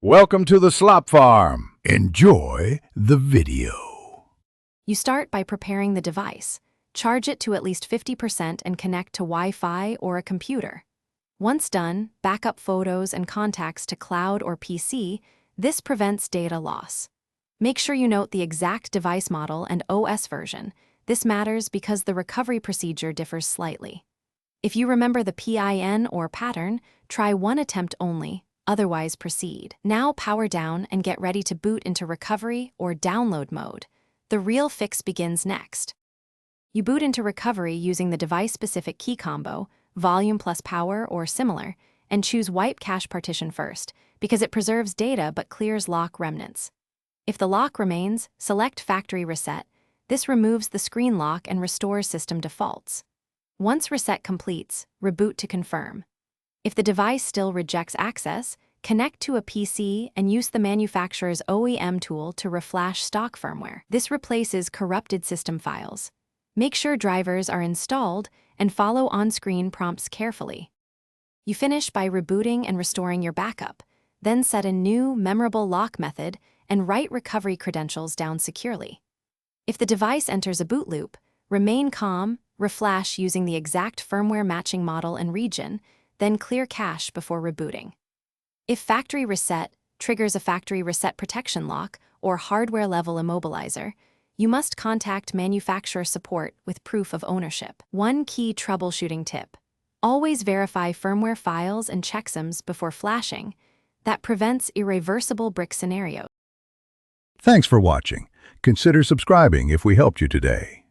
Welcome to the Slop Farm. Enjoy the video. You start by preparing the device. Charge it to at least 50% and connect to Wi-Fi or a computer. Once done, back up photos and contacts to cloud or PC. This prevents data loss. Make sure you note the exact device model and OS version. This matters because the recovery procedure differs slightly. If you remember the PIN or pattern, try one attempt only, otherwise proceed. Now power down and get ready to boot into recovery or download mode. The real fix begins next. You boot into recovery using the device-specific key combo, volume plus power or similar, and choose Wipe Cache Partition first, because it preserves data but clears lock remnants. If the lock remains, select Factory Reset. This removes the screen lock and restores system defaults. Once reset completes, reboot to confirm. If the device still rejects access, connect to a PC and use the manufacturer's OEM tool to reflash stock firmware. This replaces corrupted system files. Make sure drivers are installed and follow on-screen prompts carefully. You finish by rebooting and restoring your backup, then set a new, memorable lock method and write recovery credentials down securely. If the device enters a boot loop, remain calm, reflash using the exact firmware matching model and region, then clear cache before rebooting. If Factory Reset triggers a Factory Reset Protection Lock or hardware-level immobilizer, you must contact manufacturer support with proof of ownership. One key troubleshooting tip: always verify firmware files and checksums before flashing. That prevents irreversible brick scenarios. Thanks for watching. Consider subscribing if we helped you today.